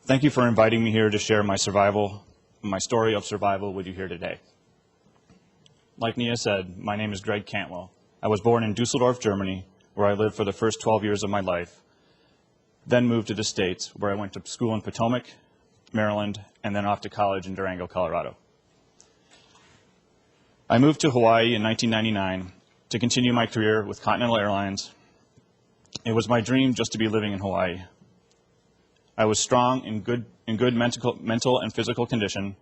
Thank you for inviting me here to share my story of survival with you here today. Like Nia said, my name is Greg Cantwell. I was born in Dusseldorf, Germany, where I lived for the first 12 years of my life, then moved to the States, where I went to school in Potomac, Maryland, and then off to college in Durango, Colorado. I moved to Hawaii in 1999 to continue my career with Continental Airlines. It was my dream just to be living in Hawaii. I was strong in good mental and physical condition.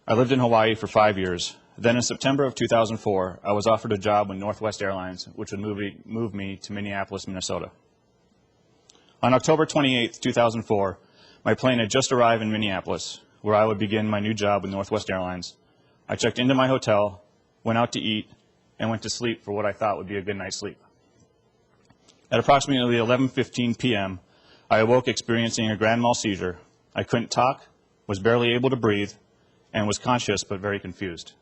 I lived in Hawaii for 5 years. Then in September of 2004, I was offered a job with Northwest Airlines, which would move me to Minneapolis, Minnesota. On October 28, 2004, my plane had just arrived in Minneapolis, where I would begin my new job with Northwest Airlines. I checked into my hotel, went out to eat, and went to sleep for what I thought would be a good night's sleep. At approximately 11:15 p.m., I awoke experiencing a grand mal seizure. I couldn't talk, was barely able to breathe, and was conscious but very confused.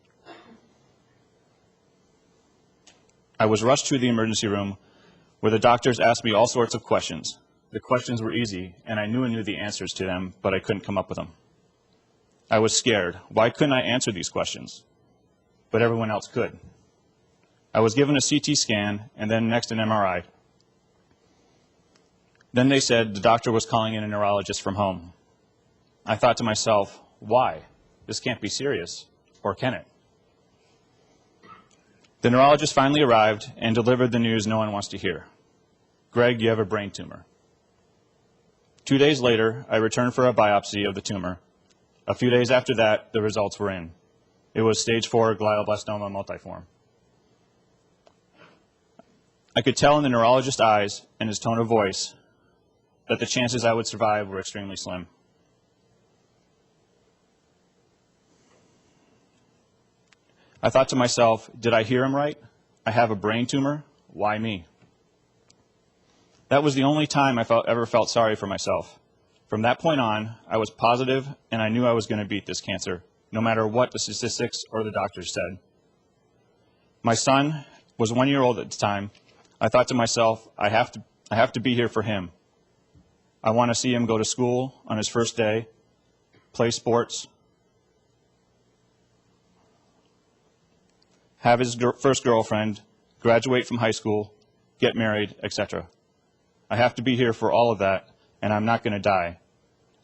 I was rushed to the emergency room where the doctors asked me all sorts of questions. The questions were easy, and I knew the answers to them, but I couldn't come up with them. I was scared. Why couldn't I answer these questions? But everyone else could. I was given a CT scan and then next an MRI. Then they said the doctor was calling in a neurologist from home. I thought to myself, why? This can't be serious, or can it? The neurologist finally arrived and delivered the news no one wants to hear. Greg, you have a brain tumor. 2 days later, I returned for a biopsy of the tumor. A few days after that, the results were in. It was stage 4 glioblastoma multiforme. I could tell in the neurologist's eyes and his tone of voice that the chances I would survive were extremely slim. I thought to myself, did I hear him right? I have a brain tumor? Why me? That was the only time I ever felt sorry for myself. From that point on, I was positive and I knew I was going to beat this cancer, no matter what the statistics or the doctors said. My son was 1 year old at the time. I thought to myself, I have to be here for him. I want to see him go to school on his first day, play sports, have his first girlfriend, graduate from high school, get married, etc. I have to be here for all of that, and I'm not going to die.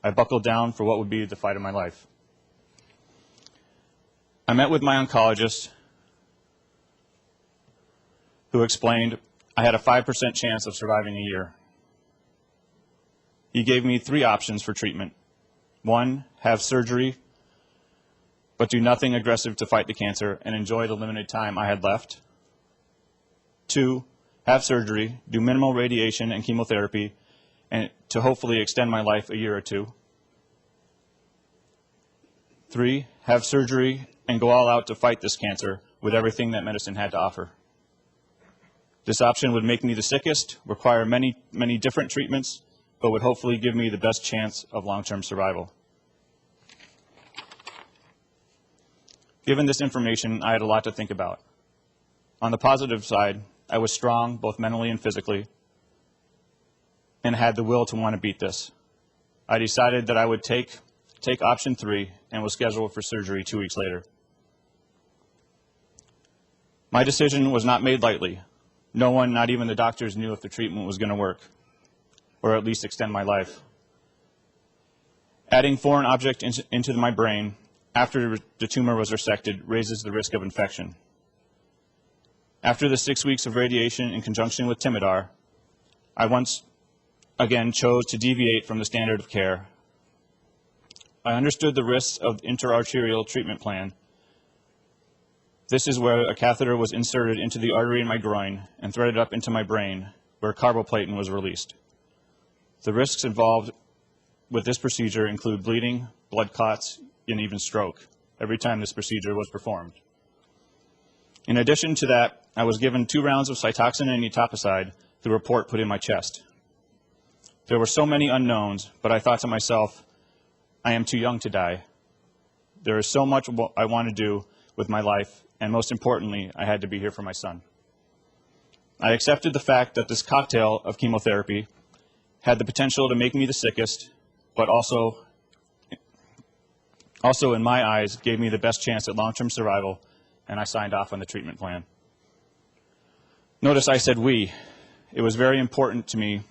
I buckled down for what would be the fight of my life. I met with my oncologist, who explained I had a 5% chance of surviving a year. He gave me 3 options for treatment. 1, have surgery, but do nothing aggressive to fight the cancer and enjoy the limited time I had left. 2, have surgery, do minimal radiation and chemotherapy, and to hopefully extend my life a year or 2. 3, have surgery and go all out to fight this cancer with everything that medicine had to offer. This option would make me the sickest, require many different treatments, but would hopefully give me the best chance of long-term survival. Given this information, I had a lot to think about. On the positive side, I was strong, both mentally and physically, and had the will to want to beat this. I decided that I would take option 3 and was scheduled for surgery 2 weeks later. My decision was not made lightly. No one, not even the doctors, knew if the treatment was going to work, or at least extend my life. Adding foreign object into my brain after the tumor was resected raises the risk of infection. After the 6 weeks of radiation in conjunction with Timidar, I once again chose to deviate from the standard of care. I understood the risks of intra-arterial treatment plan. This is where a catheter was inserted into the artery in my groin and threaded up into my brain, where carboplatin was released. The risks involved with this procedure include bleeding, blood clots, and even stroke every time this procedure was performed. In addition to that, I was given 2 rounds of Cytoxan and etoposide through a port put in my chest. There were so many unknowns, but I thought to myself, I am too young to die. There is so much I want to do with my life, and most importantly, I had to be here for my son. I accepted the fact that this cocktail of chemotherapy had the potential to make me the sickest, but also in my eyes gave me the best chance at long-term survival, and I signed off on the treatment plan. Notice I said we. It was very important to me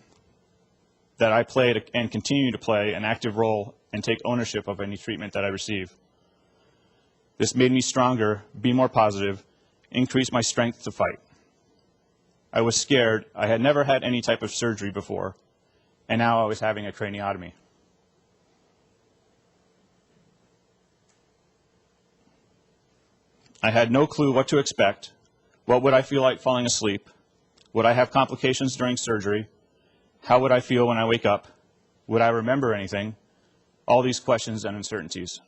that I played and continue to play an active role and take ownership of any treatment that I receive. This made me stronger, be more positive, increase my strength to fight. I was scared. I had never had any type of surgery before, and now I was having a craniotomy. I had no clue what to expect. What would I feel like falling asleep? Would I have complications during surgery? How would I feel when I wake up? Would I remember anything? All these questions and uncertainties.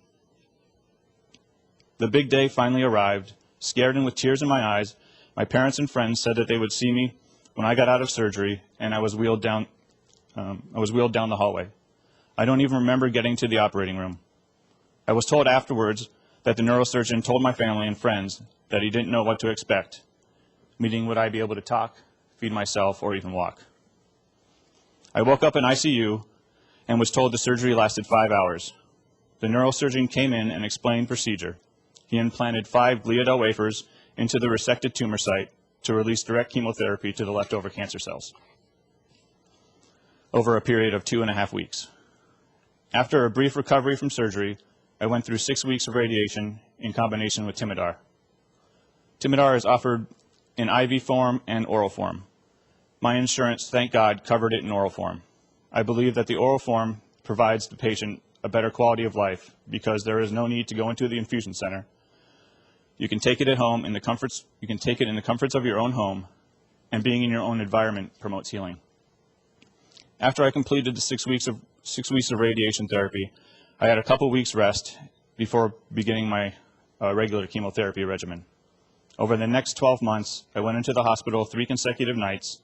The big day finally arrived. Scared and with tears in my eyes, my parents and friends said that they would see me when I got out of surgery, and I was wheeled down the hallway. I don't even remember getting to the operating room. I was told afterwards that the neurosurgeon told my family and friends that he didn't know what to expect, meaning would I be able to talk, feed myself, or even walk. I woke up in ICU and was told the surgery lasted 5 hours. The neurosurgeon came in and explained procedure. He implanted 5 gliadel wafers into the resected tumor site to release direct chemotherapy to the leftover cancer cells over a period of 2.5 weeks. After a brief recovery from surgery, I went through 6 weeks of radiation in combination with Timidar. Timidar is offered in IV form and oral form. My insurance, thank God, covered it in oral form. I believe that the oral form provides the patient a better quality of life because there is no need to go into the infusion center. You can take it at home in the comforts. You can take it in the comforts of your own home, and being in your own environment promotes healing. After I completed the 6 weeks of radiation therapy, I had a couple weeks rest before beginning my regular chemotherapy regimen. Over the next 12 months, I went into the hospital 3 consecutive nights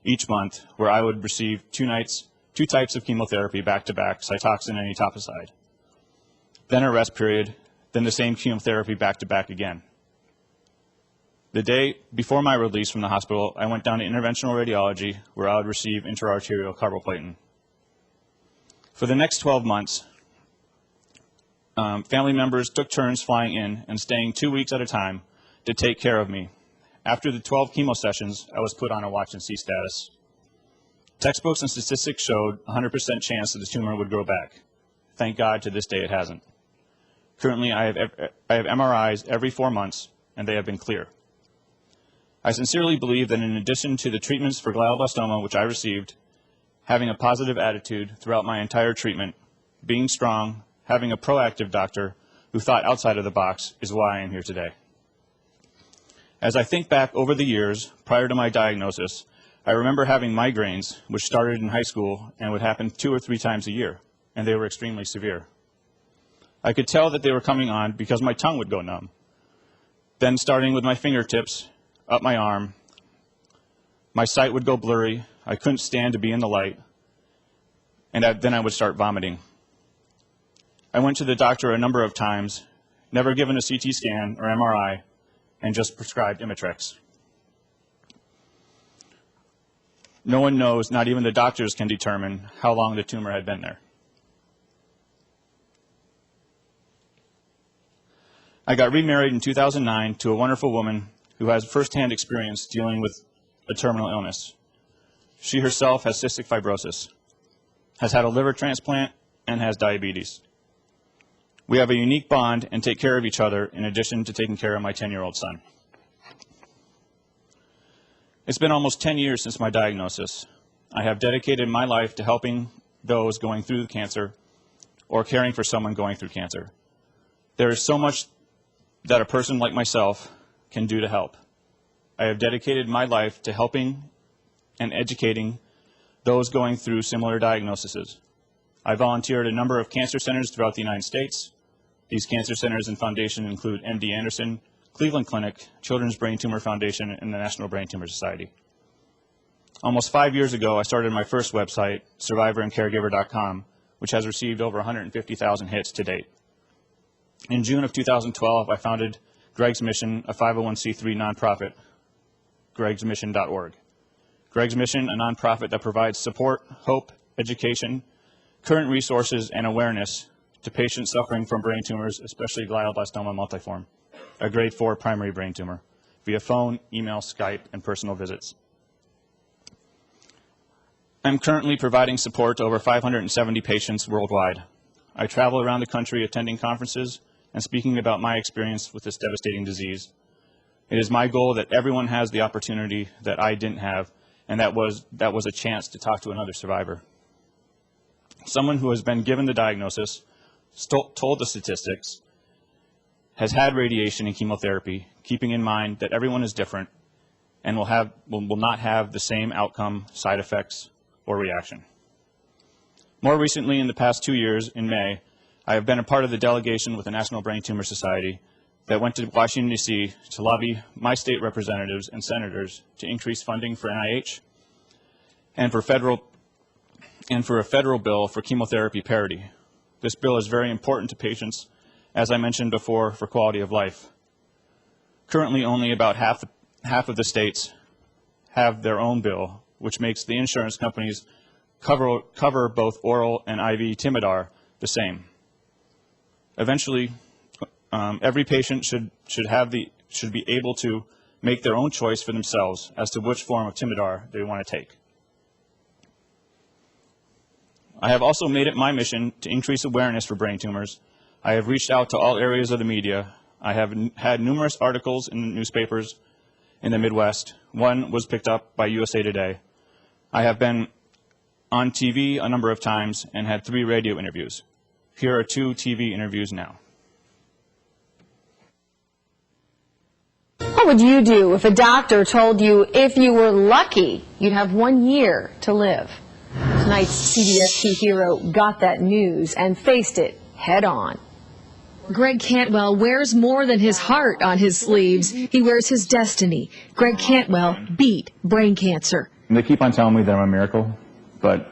each month, where I would receive 2 types of chemotherapy back-to-back, Cytoxan and etoposide. Then a rest period, then the same chemotherapy back-to-back again. The day before my release from the hospital, I went down to interventional radiology, where I would receive intra-arterial carboplatin. For the next 12 months, family members took turns flying in and staying 2 weeks at a time to take care of me. After the 12 chemo sessions, I was put on a watch-and-see status. Textbooks and statistics showed 100% chance that the tumor would grow back. Thank God, to this day it hasn't. Currently, I have MRIs every 4 months, and they have been clear. I sincerely believe that in addition to the treatments for glioblastoma which I received, having a positive attitude throughout my entire treatment, being strong, having a proactive doctor who thought outside of the box is why I am here today. As I think back over the years prior to my diagnosis, I remember having migraines, which started in high school and would happen 2 or 3 times a year, and they were extremely severe. I could tell that they were coming on because my tongue would go numb. Then starting with my fingertips, up my arm, my sight would go blurry, I couldn't stand to be in the light, and then I would start vomiting. I went to the doctor a number of times, never given a CT scan or MRI, and just prescribed Imitrex. No one knows, not even the doctors can determine how long the tumor had been there. I got remarried in 2009 to a wonderful woman who has firsthand experience dealing with a terminal illness. She herself has cystic fibrosis, has had a liver transplant, and has diabetes. We have a unique bond and take care of each other in addition to taking care of my 10-year-old son. It's been almost 10 years since my diagnosis. I have dedicated my life to helping those going through cancer or caring for someone going through cancer. There is so much that a person like myself can do to help. I have dedicated my life to helping and educating those going through similar diagnoses. I volunteer at a number of cancer centers throughout the United States. These cancer centers and foundations include MD Anderson, Cleveland Clinic, Children's Brain Tumor Foundation, and the National Brain Tumor Society. Almost 5 years ago, I started my first website, survivorandcaregiver.com, which has received over 150,000 hits to date. In June of 2012, I founded Greg's Mission, a 501c3 nonprofit, gregsmission.org. Greg's Mission, a nonprofit that provides support, hope, education, current resources and awareness to patients suffering from brain tumors, especially glioblastoma multiforme, a grade 4 primary brain tumor, via phone, email, Skype, and personal visits. I'm currently providing support to over 570 patients worldwide. I travel around the country attending conferences and speaking about my experience with this devastating disease. It is my goal that everyone has the opportunity that I didn't have, and that was a chance to talk to another survivor. Someone who has been given the diagnosis, told the statistics, has had radiation and chemotherapy, keeping in mind that everyone is different and will not have the same outcome, side effects, or reaction. More recently, in the past 2 years, in May, I have been a part of the delegation with the National Brain Tumor Society that went to Washington, D.C. to lobby my state representatives and senators to increase funding for NIH and for a federal bill for chemotherapy parity. This bill is very important to patients, as I mentioned before, for quality of life. Currently, only about half of the states have their own bill, which makes the insurance companies cover both oral and IV Timidar the same. Eventually, every patient should be able to make their own choice for themselves as to which form of Timidar they want to take. I have also made it my mission to increase awareness for brain tumors. I have reached out to all areas of the media. I have had numerous articles in newspapers in the Midwest. One was picked up by USA Today. I have been on TV a number of times and had 3 radio interviews. Here are 2 TV interviews now. What would you do if a doctor told you if you were lucky, you'd have 1 year to live? Tonight's CBS 2 hero got that news and faced it head on. Greg Cantwell wears more than his heart on his sleeves. He wears his destiny. Greg Cantwell beat brain cancer. They keep on telling me that I'm a miracle, but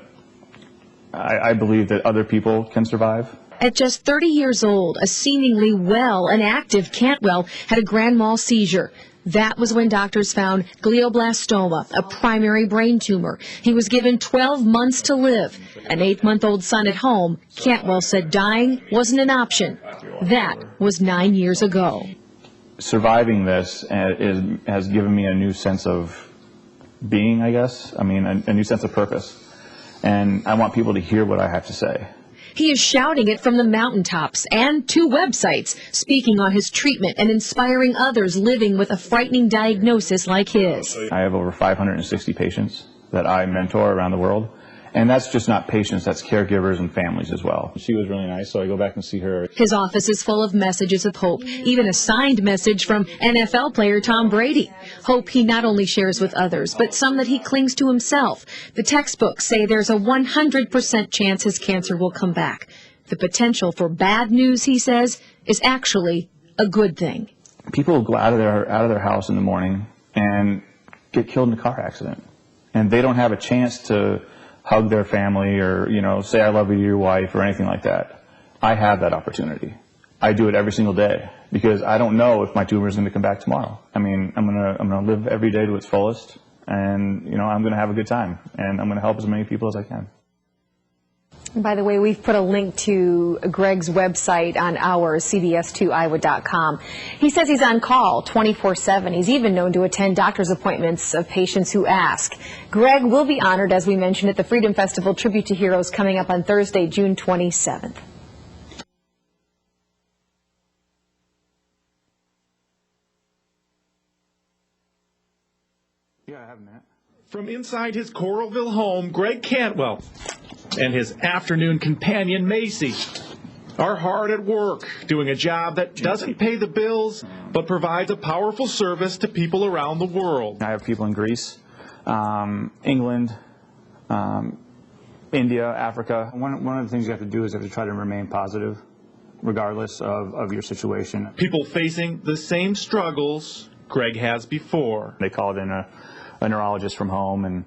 I believe that other people can survive. At just 30 years old, a seemingly well and active Cantwell had a grand mal seizure. That was when doctors found glioblastoma, a primary brain tumor. He was given 12 months to live. An 8-month-old son at home, Cantwell said dying wasn't an option. That was 9 years ago. Surviving this has given me a new sense of being, I guess. I mean, a new sense of purpose. And I want people to hear what I have to say. He is shouting it from the mountaintops and 2 websites, speaking on his treatment and inspiring others living with a frightening diagnosis like his. I have over 560 patients that I mentor around the world. And that's just not patients, that's caregivers and families as well. She was really nice, so I go back and see her. His office is full of messages of hope, even a signed message from NFL player Tom Brady. Hope he not only shares with others, but some that he clings to himself. The textbooks say there's a 100% chance his cancer will come back. The potential for bad news, he says, is actually a good thing. People go out of their house in the morning and get killed in a car accident. And they don't have a chance to hug their family or, say I love you to your wife or anything like that. I have that opportunity. I do it every single day because I don't know if my tumor is going to come back tomorrow. I mean, I'm gonna live every day to its fullest, and I'm going to have a good time, and I'm going to help as many people as I can. By the way, we've put a link to Greg's website on ours, cbs2iowa.com. He says he's on call 24/7. He's even known to attend doctor's appointments of patients who ask. Greg will be honored, as we mentioned, at the Freedom Festival Tribute to Heroes coming up on Thursday, June 27th. Yeah, I have that. From inside his Coralville home, Greg Cantwell and his afternoon companion, Macy, are hard at work doing a job that doesn't pay the bills but provides a powerful service to people around the world. I have people in Greece, England, India, Africa. One of the things you have to do is you have to try to remain positive regardless of your situation. People facing the same struggles Greg has before. They called in a neurologist from home, and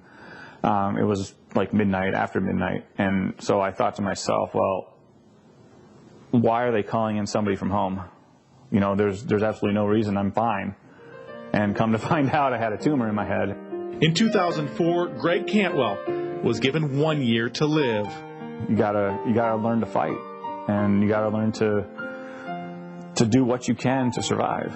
it was like midnight, after midnight. And so I thought to myself, well, why are they calling in somebody from home? There's absolutely no reason. I'm fine. And come to find out, I had a tumor in my head. In 2004, Greg Cantwell was given 1 year to live. You gotta learn to fight, and you gotta learn to do what you can to survive.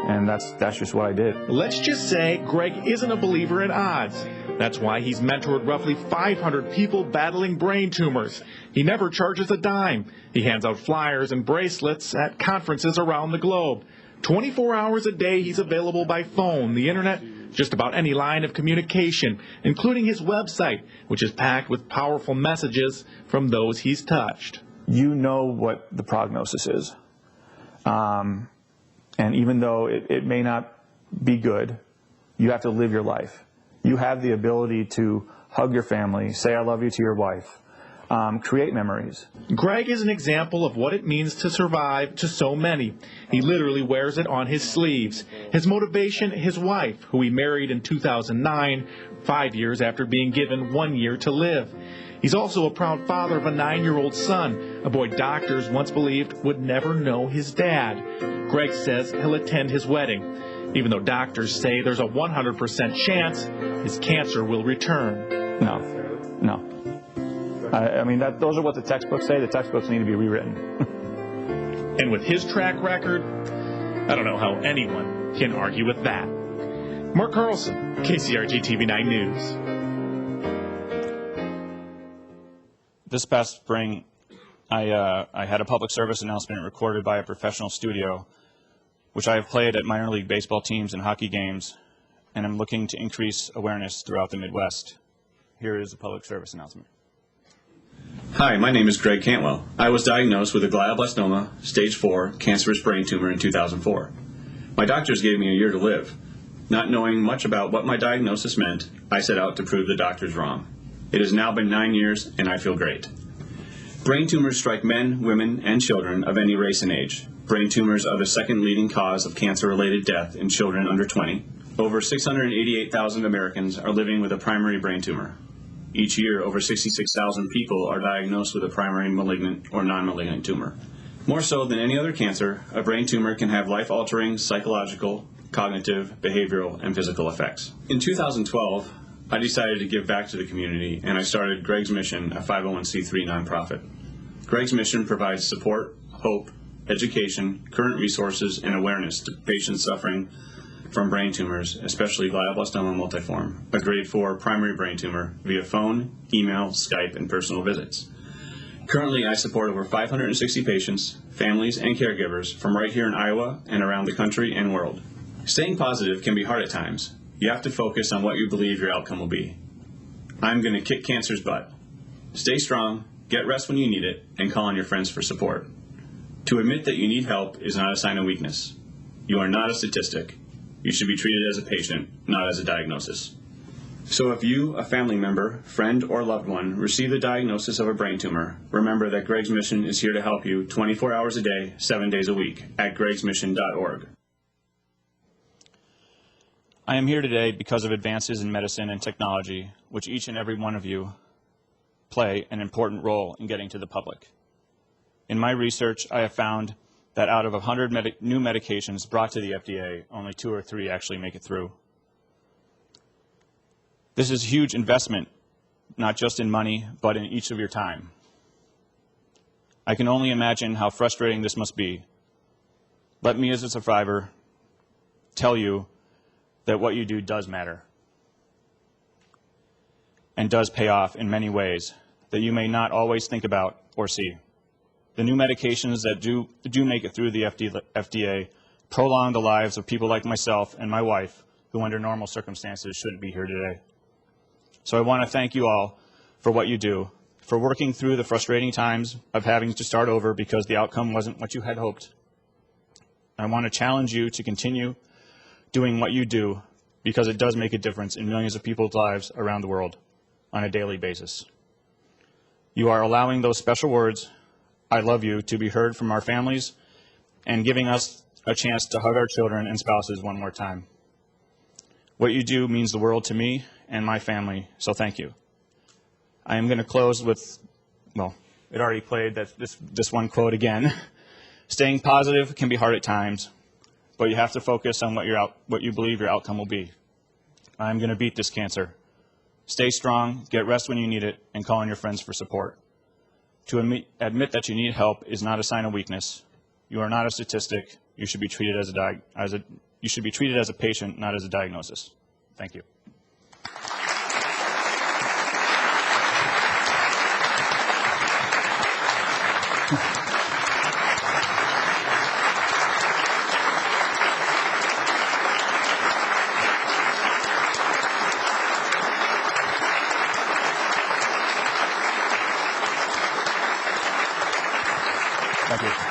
And that's just what I did. Let's just say Greg isn't a believer in odds. That's why he's mentored roughly 500 people battling brain tumors. He never charges a dime. He hands out flyers and bracelets at conferences around the globe. 24 hours a day, he's available by phone, the internet, just about any line of communication, including his website, which is packed with powerful messages from those he's touched. You know what the prognosis is. And even though it may not be good, you have to live your life. You have the ability to hug your family, say I love you to your wife, create memories. Greg is an example of what it means to survive to so many. He literally wears it on his sleeves. His motivation, his wife, who he married in 2009, 5 years after being given 1 year to live. He's also a proud father of a 9-year-old son, a boy doctors once believed would never know his dad. Greg says he'll attend his wedding, even though doctors say there's a 100% chance his cancer will return. No. I mean, those are what the textbooks say. The textbooks need to be rewritten. And with his track record, I don't know how anyone can argue with that. Mark Carlson, KCRG TV9 News. This past spring, I had a public service announcement recorded by a professional studio, which I have played at minor league baseball teams and hockey games, and I'm looking to increase awareness throughout the Midwest. Here is the public service announcement. Hi, my name is Greg Cantwell. I was diagnosed with a glioblastoma, stage 4, cancerous brain tumor in 2004. My doctors gave me a year to live. Not knowing much about what my diagnosis meant, I set out to prove the doctors wrong. It has now been 9 years, and I feel great. Brain tumors strike men, women, and children of any race and age. Brain tumors are the second leading cause of cancer-related death in children under 20. Over 688,000 Americans are living with a primary brain tumor. Each year, over 66,000 people are diagnosed with a primary malignant or non-malignant tumor. More so than any other cancer, a brain tumor can have life-altering psychological, cognitive, behavioral, and physical effects. In 2012, I decided to give back to the community, and I started Greg's Mission, a 501c3 nonprofit. Greg's Mission provides support, hope, education, current resources, and awareness to patients suffering from brain tumors, especially glioblastoma multiforme, a grade 4 primary brain tumor, via phone, email, Skype, and personal visits. Currently, I support over 560 patients, families, and caregivers from right here in Iowa and around the country and world. Staying positive can be hard at times. You have to focus on what you believe your outcome will be. I'm going to kick cancer's butt. Stay strong, get rest when you need it, and call on your friends for support. To admit that you need help is not a sign of weakness. You are not a statistic. You should be treated as a patient, not as a diagnosis. So if you, a family member, friend, or loved one, receive the diagnosis of a brain tumor, remember that Greg's Mission is here to help you 24 hours a day, 7 days a week at gregsmission.org. I am here today because of advances in medicine and technology, which each and every one of you play an important role in getting to the public. In my research, I have found that out of 100 new medications brought to the FDA, only 2 or 3 actually make it through. This is a huge investment, not just in money, but in each of your time. I can only imagine how frustrating this must be. Let me, as a survivor, tell you that what you do does matter and does pay off in many ways that you may not always think about or see. The new medications that do make it through the FDA prolong the lives of people like myself and my wife, who under normal circumstances shouldn't be here today. So I want to thank you all for what you do, for working through the frustrating times of having to start over because the outcome wasn't what you had hoped. I want to challenge you to continue doing what you do, because it does make a difference in millions of people's lives around the world on a daily basis. You are allowing those special words, I love you, to be heard from our families and giving us a chance to hug our children and spouses one more time. What you do means the world to me and my family, so thank you. I am going to close with, well, it already played this one quote again. Staying positive can be hard at times, but you have to focus on what you believe your outcome will be. I'm going to beat this cancer. Stay strong, get rest when you need it, and call on your friends for support. To admit that you need help is not a sign of weakness. You are not a statistic. You should be treated as a patient, not as a diagnosis. Thank you. Thank you.